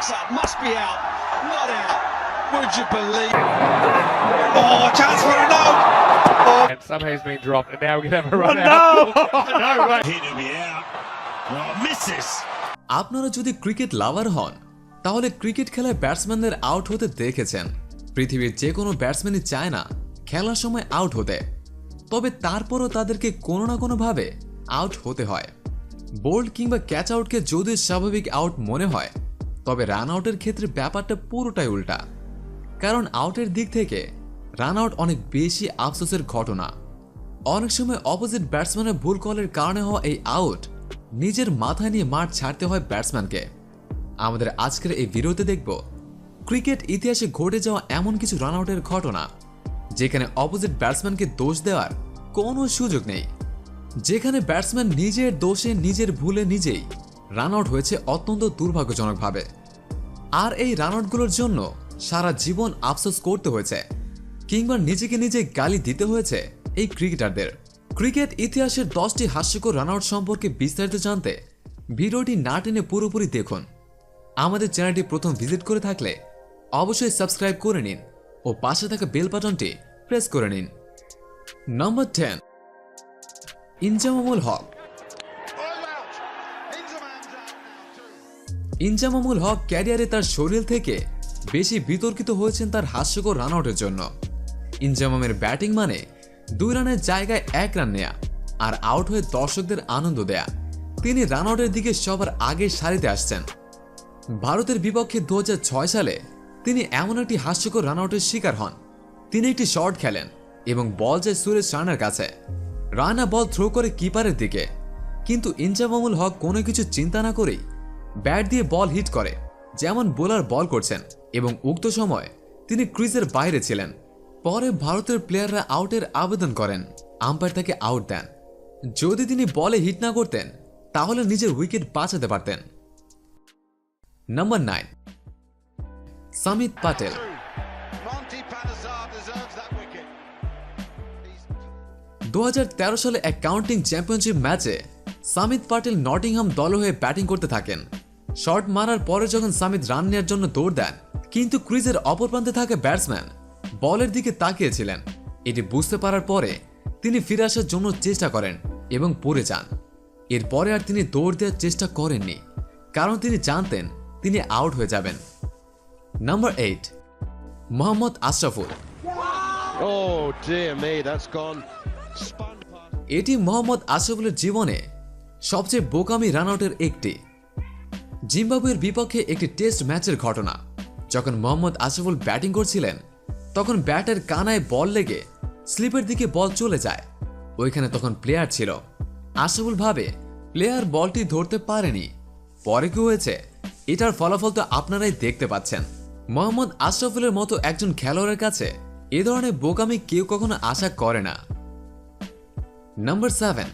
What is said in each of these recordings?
Must be out. Not out. Would you believe? Oh, chance for a no. And somehow he's been dropped, and now we're going to have a run Oh, out. no! No way. Hit to be out. Oh, misses. আপনারা যদি cricket লাভার হন তাহলে cricket খেলায় ব্যাটসম্যানদের out হতে দেখেছেন। পৃথিবীর যে কোনো ব্যাটসম্যানই চায় না খেলার সময় আউট হতে, তবে তারপরও তাদেরকে কোনো না কোনোভাবে আউট হতে হয়। বোল্ড কিংবা ক্যাচ আউটকে যদি স্বাভাবিক আউট মনে হয়, তবে রান আউটের ক্ষেত্রে ব্যাপারটা পুরোটাই উল্টা। কারণ আউটের দিক থেকে রান আউট অনেক বেশি আফসোসের ঘটনা। অনেক সময় অপোজিট ব্যাটসম্যানের ভুল কলের কারণে হওয়া এই আউট নিজের মাথায় নিয়ে মাঠ ছাড়তে হয় ব্যাটসম্যানকে। আমাদের আজকের এই ভিডিওতে দেখব ক্রিকেট ইতিহাসে ঘটে যাওয়া এমন কিছু রান আউটের ঘটনা যেখানে অপোজিট ব্যাটসম্যানকে দোষ দেওয়ার কোনো সুযোগ নেই, যেখানে ব্যাটসম্যান নিজের দোষে নিজের ভুলে নিজেই রান আউট হয়েছে অত্যন্ত দুর্ভাগ্যজনকভাবে। আর এই রান আউটগুলোর জন্য সারা জীবন আফসোস করতে হয়েছে কিংবা নিজেকে নিজে গালি দিতে হয়েছে এই ক্রিকেটারদের। ক্রিকেট ইতিহাসের 10টি হাস্যকর রান আউট সম্পর্কে বিস্তারিত জানতে ভিডিওটি না টেনে পুরোপুরি দেখুন। আমাদের চ্যানেলটি প্রথম ভিজিট করে থাকলে অবশ্যই সাবস্ক্রাইব করে নিন ও পাশে থাকা বেল বাটনটি প্রেস করে নিন। নম্বর 10, ইনজামামুল হক। ইনজামামুল হক ক্যারিয়ারে তার শরীর থেকে বেশি বিতর্কিত হয়েছেন তার হাস্যকর রান আউটের জন্য। ইনজামামের ব্যাটিং মানে 2 রানের জায়গায় 1 রান নেয়া আর আউট হয়ে দর্শকদের আনন্দ দেয়া। তিনি রান আউটের দিকে সবার আগে সারিতে আসছেন। ভারতের বিপক্ষে 2006 সালে তিনি এমন একটি হাস্যকর রান আউটের শিকার হন। তিনি একটি শট খেলেন এবং বল যায় সুরেশ রানার কাছে। রানা বল থ্রো করে কিপারের দিকে, কিন্তু ইনজামামুল হক কোনো কিছু চিন্তা না করেই ব্যাট দিয়ে বল হিট করে যেমন বোলার বল করছেন, এবং উক্ত সময় তিনি ক্রিজের বাইরে ছিলেন। পরে ভারতের প্লেয়াররা আউটের আবেদন করেন, আম্পায়ার তাকে আউট দেন। যদি তিনি বলে হিট না করতেন তাহলে নিজের উইকেট বাঁচাতে পারতেন। নম্বর 9, সামিত পাটেল। 2013 সালে এক কাউন্টিং চ্যাম্পিয়নশিপ ম্যাচে সামিত পাটেল নটিংহাম দল হয়ে ব্যাটিং করতে থাকেন। শট মারার পরে যখন সামিত রান নেওয়ার জন্য দৌড় দেন, কিন্তু ক্রিজের অপর প্রান্তে থাকা ব্যাটসম্যান বলের দিকে তাকিয়েছিলেন। এটি বুঝতে পারার পরে তিনি ফিরে আসার জন্য চেষ্টা করেন এবং পড়ে যান। এরপরে আর তিনি দৌড় দেওয়ার চেষ্টা করেননি, কারণ তিনি জানতেন তিনি আউট হয়ে যাবেন। নম্বর 8, Mohammad Ashraful. Oh dear me, that's gone. Spun past. এটি মোহাম্মদ আশরাফুলের জীবনে সবচেয়ে বোকামি রান আউটের একটি। জিম্বাবুয়ের বিপক্ষে একটি টেস্ট ম্যাচের ঘটনা। যখন মোহাম্মদ আশরাফুল ব্যাটিং করছিলেন তখন ব্যাটের কানায় বল লেগে স্লিপের দিকে বল চলে যায়। ওইখানে তখন প্লেয়ার ছিল। আশরাফুল ভাবে প্লেয়ার বলটি ধরতে পারেনি। পরে কি হয়েছে এটার ফলাফল তো আপনারাই দেখতে পাচ্ছেন। মোহাম্মদ আশরাফুলের মতো একজন খেলোয়াড়ের কাছে এ ধরনের বোকামি কেউ কখনো আশা করে না। নম্বর 7,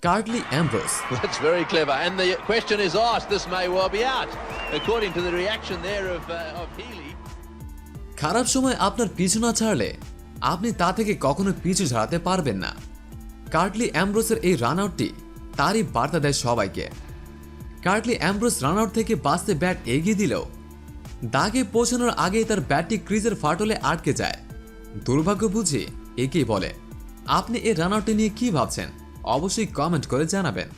Curtly Ambrose. That's very clever. And the question is asked, this may well be out, according to the reaction there of Healy. খারাপ সময় আপনার পিছু না ছাড়লে আপনি তা থেকে কখনো পিছু ছাড়াতে পারবেন না। কার্টলি অ্যামব্রোসের এই রান আউটটি তারই বার্তা দেয় সবাইকে। কার্টলি অ্যামব্রোস রান আউট থেকে বাঁচতে ব্যাট এগিয়ে দিলেও দাগে পৌঁছানোর আগেই তার ব্যাটটি ক্রিজের ফাটলে আটকে যায়। দুর্ভাগ্য বুঝি একেই বলে। আপনি এই রান আউটটি নিয়ে কি ভাবছেন অবশ্যই কমেন্ট করে জানাবেন।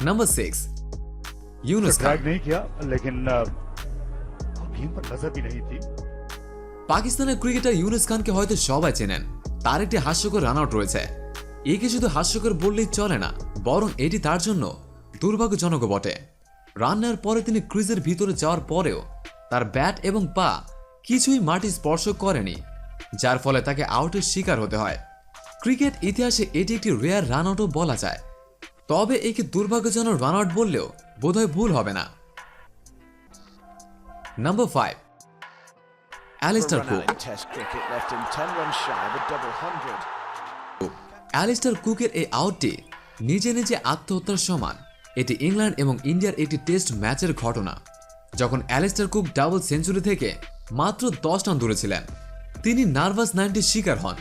नंबर 6, यूनुस खान। नहीं किया लेकिन गेम पर नजर भी नहीं थी। পাকিস্তানের ক্রিকেটার ইউনুস খানকে হয়তো সবাই চেনেন। তার একটি হাস্যকর রান আউট রয়েছে। একে শুধু হাস্যকর বললেই চলে না, বরং এটি তার জন্য দুর্ভাগ্যজনক বটে। রান নেওয়ার পরে তিনি ক্রিজের ভিতরে যাওয়ার পরেও তার ব্যাট এবং পা কিছুই মাটি স্পর্শ করেনি, যার ফলে তাকে আউটের শিকার হতে হয়। ক্রিকেট ইতিহাসে এটি একটি রেয়ার রান আউটও বলা যায়, তবে একে দুর্ভাগ্যজনক রান আউট বললেও বোধহয় ভুল হবে না। নম্বর 5, অ্যালিস্টার কুক। অ্যালিস্টার কুকের এই আউটটি নিজে নিজে আত্মহত্যার সমান। এটি ইংল্যান্ড এবং ইন্ডিয়ার একটি টেস্ট ম্যাচের ঘটনা, যখন অ্যালিস্টার কুক ডাবল সেঞ্চুরি থেকে মাত্র 10 রান দূরে ছিলেন। তিনি নার্ভাস 90 শিকার হন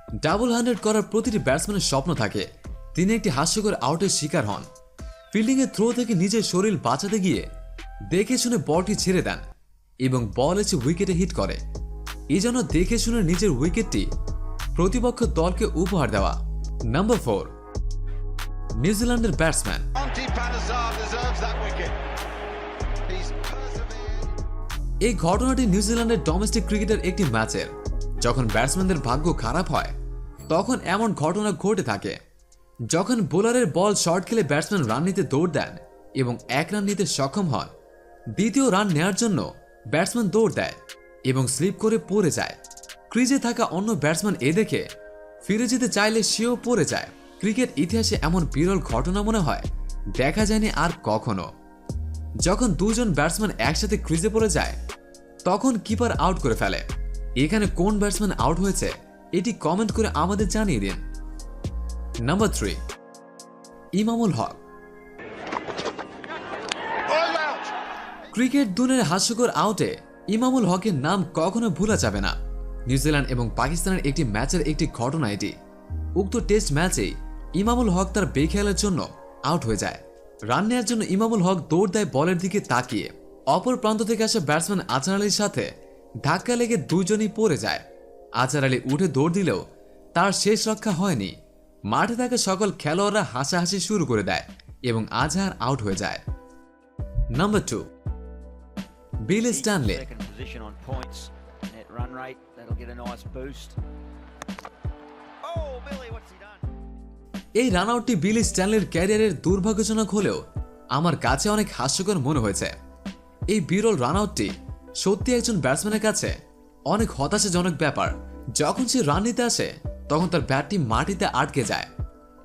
ডাবল 100 করার প্রতিটি ব্যাটসম্যানের স্বপ্ন থাকে তিনি একটি হাস্যকর আউটের শিকার হন। ফিল্ডিংয়ের থ্রো থেকে নিজের শরীর বাঁচাতে গিয়ে দেখে শুনে বলটি ছেড়ে দেন এবং বল এসে উইকেটে হিট করে। এই জন্য দেখে শুনে নিজের উইকেটটি প্রতিপক্ষ দলকে উপহার দেওয়া। নাম্বার 4, নিউজিল্যান্ডের batsman. Monty Panesar deserves that wicket. He's persevered. এই ঘটনাটি নিউজিল্যান্ডের ডোমেস্টিক ক্রিকেটের একটি ম্যাচের। যখন ব্যাটসম্যানদের ভাগ্য খারাপ হয় তখন এমন ঘটনা ঘটে থাকে। যখন বোলারের বল শর্ট খেলে ব্যাটসম্যান রান নিতে দৌড় দেন এবং 1 রান নিতে সক্ষম হন, দ্বিতীয় রান নেয়ার জন্য ব্যাটসম্যান দৌড় দেয় এবং স্লিপ করে পড়ে যায়। ক্রিজে থাকা অন্য ব্যাটসম্যান এ দেখে ফিরে যেতে চাইলে সেও পড়ে যায়। ক্রিকেট ইতিহাসে এমন বিরল ঘটনা মনে হয় দেখা যায়নি আর কখনো। যখন দুজন ব্যাটসম্যান একসাথে ক্রিজে পড়ে যায় তখন কিপার আউট করে ফেলে। এখানে কোন ব্যাটসম্যান আউট হয়েছে এটি কমেন্ট করে আমাদের জানিয়ে দিন। নাম্বার 3, ইমামুল হক। All out. ক্রিকেট দুনিয়ার হাস্যকর আউটে ইমামুল হকের নাম কখনো ভোলা যাবে না। নিউজিল্যান্ড এবং পাকিস্তানের একটি ম্যাচের একটি ঘটনা এটি। উক্ত টেস্ট ম্যাচেই ইমামুল হক তার বেখেয়ালের জন্য আউট হয়ে যায়। রান নেওয়ার জন্য ইমামুল হক দৌড় দেয় বলের দিকে তাকিয়ে। অপর প্রান্ত থেকে আসা ব্যাটসম্যান আজহার আলীর সাথে ধাক্কা লেগে দুজনই পড়ে যায়। আজহার আলী উঠে দৌড় দিলেও তার শেষ রক্ষা হয়নি। মাঠে থাকা সকল খেলোয়াড়রা হাসাহাসি শুরু করে দেয় এবং আজহার আউট হয়ে যায়। Number 2, bill Stanley. Second position on points, net run rate, that'll get a nice boost. Oh, Billy, what's he done? এই রান আউটটি বিল স্ট্যানলের ক্যারিয়ারের দুর্ভাগ্যজনক হলেও আমার কাছে অনেক হাস্যকর মনে হয়েছে। এই বিরল রান আউটটি সত্যি একজন ব্যাটসম্যানের কাছে অনেক হতাশাজনক ব্যাপার। যখন সে রান নিতে আসে তখন তার ব্যাটটি মাটিতে আটকে যায়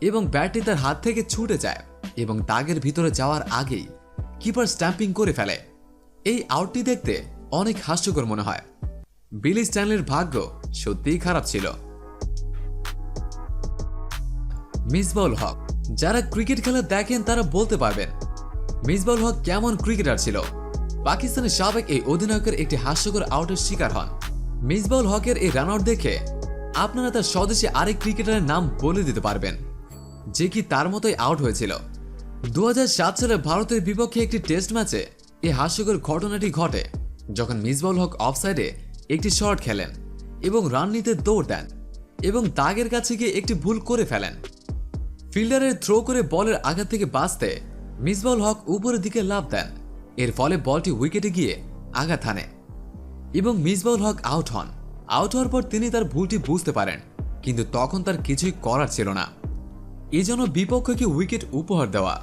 এবং ব্যাটটি তার হাত থেকে ছুটে যায় এবং দাগের ভিতরে যাওয়ার আগেই কিপার স্ট্যাম্পিং করে ফেলে। এই আউটটি দেখতে অনেক হাস্যকর মনে হয়। বিল স্ট্যানলের ভাগ্য সত্যিই খারাপ ছিল। মিসবাউল হক। যারা ক্রিকেট খেলা দেখেন তারা বলতে পারবেন মিসবাউল হক কেমন ক্রিকেটার ছিল। পাকিস্তানের সাবেক এই অধিনায়কের একটি হাস্যকর আউটের শিকার হন। মিসবাউল হকের এই রান আউট দেখে আপনারা তার স্বদেশী আরেক ক্রিকেটারের নাম বলে দিতে পারবেন যে কি তার মতোই আউট হয়েছিল। 2007 সালে ভারতের বিপক্ষে একটি টেস্ট ম্যাচে এই হাস্যকর ঘটনাটি ঘটে যখন মিসবাউল হক অফসাইডে একটি শট খেলেন এবং রান নিতে দৌড় দেন এবং দাগের কাছে গিয়ে একটি ভুল করে ফেলেন। ফিল্ডারের থ্রো করে বলের আঘাত থেকে বাঁচতে মিসবাউল হক উপরের দিকে লাফ দেন। এর ফলে বলটি উইকেটে গিয়ে আঘাত হানে এবং মিসবাউল হক আউট হন। আউট হওয়ার পর তিনি তার ভুলটি বুঝতে পারেন, কিন্তু তখন তার কিছুই করার ছিল না। এজন্য বিপক্ষকে উইকেট উপহার দেওয়া।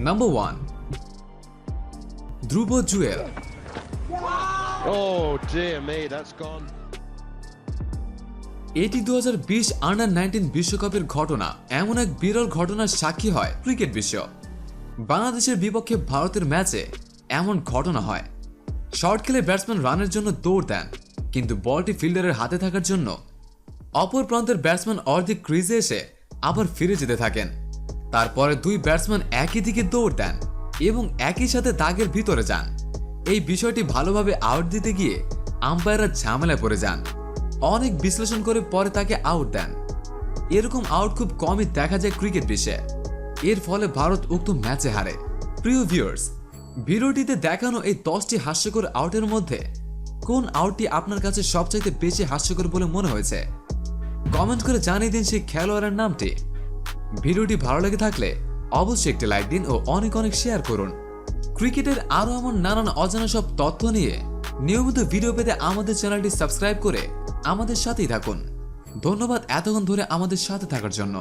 Number 1, Dhruv Jewel. Oh dear me, that's gone. এটি 2020 আন্ডার-19 বিশ্বকাপের ঘটনা। এমন এক বিরল ঘটনার সাক্ষী হয় ক্রিকেট বিশ্ব। বাংলাদেশের বিপক্ষে ভারতের ম্যাচে এমন ঘটনা হয়। শর্ট খেলে ব্যাটসম্যান রানের জন্য দৌড় দেন, কিন্তু বলটি ফিল্ডারের হাতে থাকার জন্য অপর প্রান্তের ব্যাটসম্যান অর্ধেক ক্রিজে এসে আবার ফিরে যেতে থাকেন। তারপরে দুই ব্যাটসম্যান একই দিকে দৌড় দেন এবং একই সাথে দাগের ভিতরে যান। এই বিষয়টি ভালোভাবে আউট দিতে গিয়ে আম্পায়াররা ঝামেলায় পড়ে যান। অনেক বিশ্লেষণ করে পরে তাকে আউট দেন। এরকম আউট খুব কমই দেখা যায় ক্রিকেট বিশ্বে। এর ফলে ভারত উক্ত ম্যাচে হারে। প্রিয় ভিউয়ার্স, ভিডিওটিতে দেখানো এই 10টি হাস্যকর আউটের মধ্যে কোন আউটটি আপনার কাছে সবচাইতে বেশি হাস্যকর বলে মনে হয়েছে কমেন্ট করে জানিয়ে দিন সেই খেলোয়াড়ের নামটি। ভিডিওটি ভালো লেগে থাকলে অবশ্যই একটি লাইক দিন ও অনেক অনেক শেয়ার করুন। ক্রিকেটের আরো এমন নানান অজানা সব তথ্য নিয়ে নিয়মিত ভিডিও পেতে আমাদের চ্যানেলটি সাবস্ক্রাইব করে আমাদের সাথেই থাকুন। ধন্যবাদ এতক্ষণ ধরে আমাদের সাথে থাকার জন্য।